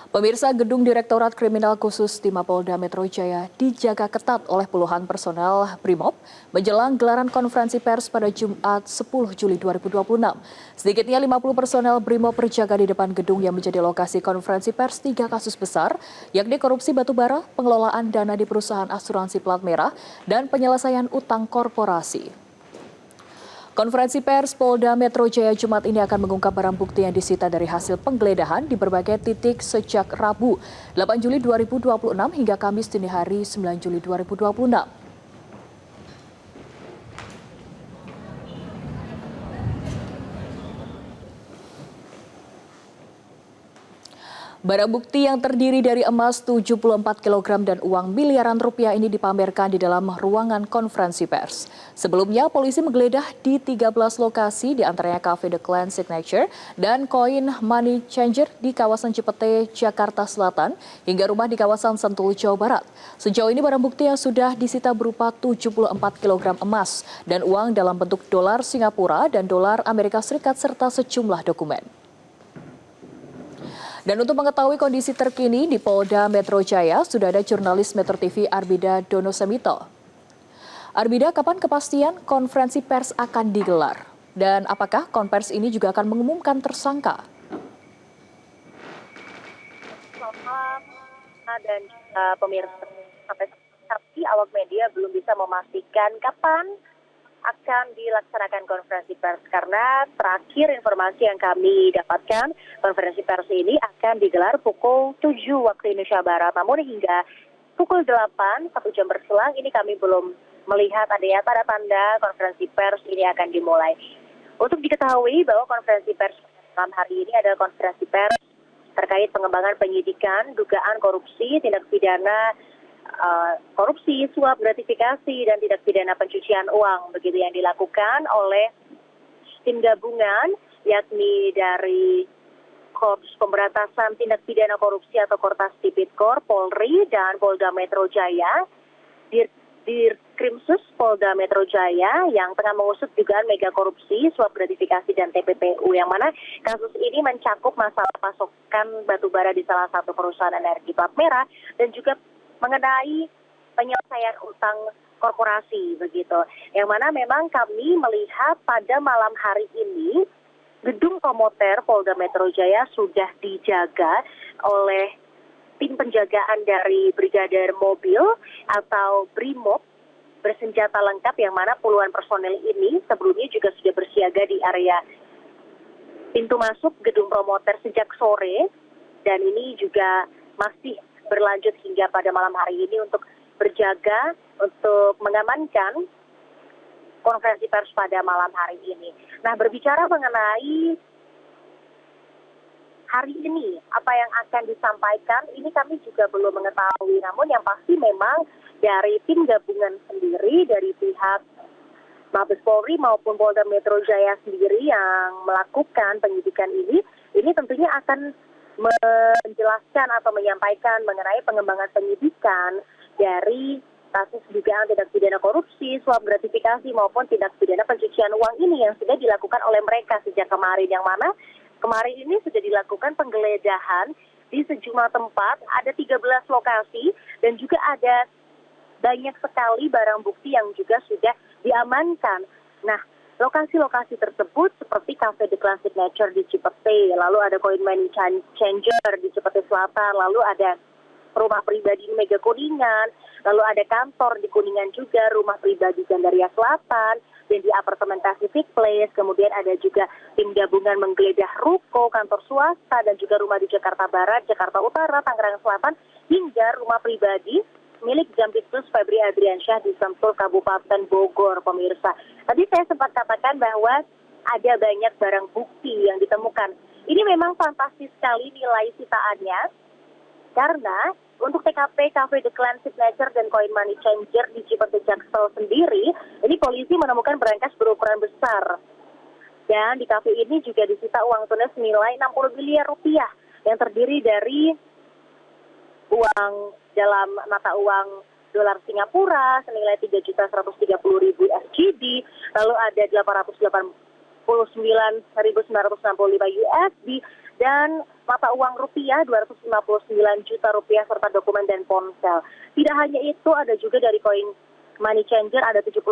Pemirsa, gedung Direktorat Kriminal Khusus di Mapolda Metro Jaya dijaga ketat oleh puluhan personel BRIMOB menjelang gelaran konferensi pers pada Jumat 10 Juli 2026. Sedikitnya 50 personel BRIMOB berjaga di depan gedung yang menjadi lokasi konferensi pers 3 kasus besar, yakni korupsi batubara, pengelolaan dana di perusahaan asuransi plat merah, dan penyelesaian utang korporasi. Konferensi pers Polda Metro Jaya Jumat ini akan mengungkap barang bukti yang disita dari hasil penggeledahan di berbagai titik sejak Rabu 8 Juli 2026 hingga Kamis dini hari 9 Juli 2026. Barang bukti yang terdiri dari emas 74 kg dan uang miliaran rupiah ini dipamerkan di dalam ruangan konferensi pers. Sebelumnya, polisi menggeledah di 13 lokasi, di antaranya Cafe The Clan Signature dan Coin Money Changer di kawasan Cipete, Jakarta Selatan, hingga rumah di kawasan Sentul, Jawa Barat. Sejauh ini barang bukti yang sudah disita berupa 74 kg emas dan uang dalam bentuk dolar Singapura dan dolar Amerika Serikat serta sejumlah dokumen. Dan untuk mengetahui kondisi terkini di Polda Metro Jaya, sudah ada jurnalis Metro TV Arbida Donosemito. Arbida, kapan kepastian konferensi pers akan digelar? Dan apakah konferensi ini juga akan mengumumkan tersangka? Dan pemirsa, sampai saat ini awak media belum bisa memastikan kapan akan dilaksanakan konferensi pers, karena terakhir informasi yang kami dapatkan, konferensi pers ini akan digelar pukul 7 waktu Indonesia Barat. Namun hingga pukul 8, 1 jam berselang, ini kami belum melihat adanya tanda-tanda konferensi pers ini akan dimulai. Untuk diketahui bahwa konferensi pers malam hari ini adalah konferensi pers terkait pengembangan penyidikan, dugaan korupsi, tindak pidana korupsi, suap gratifikasi, dan tindak pidana pencucian uang, begitu yang dilakukan oleh tim gabungan, yakni dari Korps Pemberantasan Tindak Pidana Korupsi atau Kortas Tipikor, Polri, dan Polda Metro Jaya, Dirkrimsus Polda Metro Jaya yang tengah mengusut dugaan mega korupsi, suap gratifikasi, dan TPPU, yang mana kasus ini mencakup masalah pasokan batubara di salah satu perusahaan energi plat merah dan juga mengenai penyelesaian utang korporasi, begitu. Yang mana memang kami melihat pada malam hari ini gedung Komoter Polda Metro Jaya sudah dijaga oleh tim penjagaan dari Brigadir Mobil atau BRIMOB bersenjata lengkap, yang mana puluhan personel ini sebelumnya juga sudah bersiaga di area pintu masuk gedung Komoter sejak sore, dan ini juga masih berlanjut hingga pada malam hari ini untuk berjaga untuk mengamankan konferensi pers pada malam hari ini. Nah, berbicara mengenai hari ini, apa yang akan disampaikan, ini kami juga belum mengetahui. Namun yang pasti memang dari tim gabungan sendiri, dari pihak Mabes Polri maupun Polda Metro Jaya sendiri yang melakukan penyidikan ini tentunya akan menjelaskan atau menyampaikan mengenai pengembangan penyidikan dari kasus dugaan tindak pidana korupsi, suap gratifikasi maupun tindak pidana pencucian uang ini yang sudah dilakukan oleh mereka sejak kemarin, yang mana kemarin ini sudah dilakukan penggeledahan di sejumlah tempat, ada 13 lokasi, dan juga ada banyak sekali barang bukti yang juga sudah diamankan. Nah, lokasi-lokasi tersebut seperti Cafe The Clan Signature di Cipete, lalu ada Coin Money Changer di Cipete Selatan, lalu ada rumah pribadi di Mega Kuningan, lalu ada kantor di Kuningan juga, rumah pribadi Gandaria Selatan, dan di apartemen Pacific Place, kemudian ada juga tim gabungan menggeledah ruko, kantor swasta, dan juga rumah di Jakarta Barat, Jakarta Utara, Tangerang Selatan, hingga rumah pribadi milik Jampitsus Febri Adriansyah di Sentul, Kabupaten Bogor, pemirsa. Tadi saya sempat katakan bahwa ada banyak barang bukti yang ditemukan. Ini memang fantastis sekali nilai sitaannya, karena untuk TKP Cafe The Clan Signature dan Coin Money Changer di Cipete Jaksel sendiri, ini polisi menemukan berangkas berukuran besar. Dan di kafe ini juga disita uang tunai senilai 60 miliar rupiah yang terdiri dari uang dalam mata uang dolar Singapura senilai 3.130.000 SGD, lalu ada 889.965 USD, dan mata uang rupiah 259 juta rupiah serta dokumen dan ponsel. Tidak hanya itu, ada juga dari koin money changer ada 71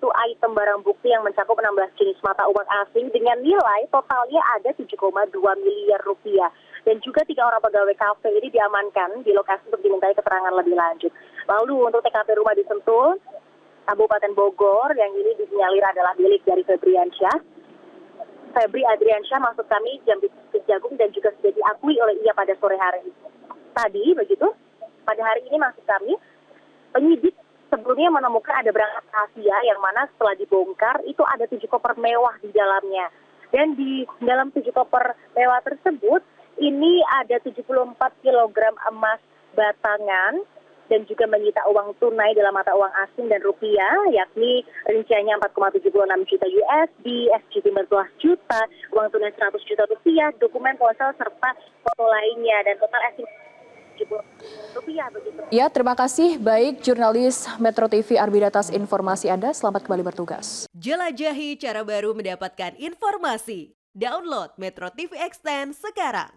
item barang bukti yang mencakup 16 jenis mata uang asing dengan nilai totalnya ada 7,2 miliar rupiah. Dan juga 3 orang pegawai kafe ini diamankan di lokasi untuk dimintai keterangan lebih lanjut. Lalu untuk TKP rumah di Sentul, Kabupaten Bogor yang ini disinyalir adalah milik dari Febri Adriansyah, maksud kami jam bisnis Kejagung, dan juga sudah diakui oleh ia pada sore hari tadi begitu. Pada hari ini maksud kami penyidik sebelumnya menemukan ada berangkat rahasia yang mana setelah dibongkar itu ada 7 koper mewah di dalamnya. Dan di dalam 7 koper mewah tersebut ini ada 74 kg emas batangan dan juga menyita uang tunai dalam mata uang asing dan rupiah, yakni rinciannya 4,76 juta USD, SGD 14 juta, uang tunai 100 juta rupiah, dokumen ponsel serta foto lainnya, dan total estimasi rupiah begitu. Ya, terima kasih. Baik, jurnalis Metro TV Arbida atas informasi Anda. Selamat kembali bertugas. Jelajahi cara baru mendapatkan informasi. Download Metro TV Extend sekarang.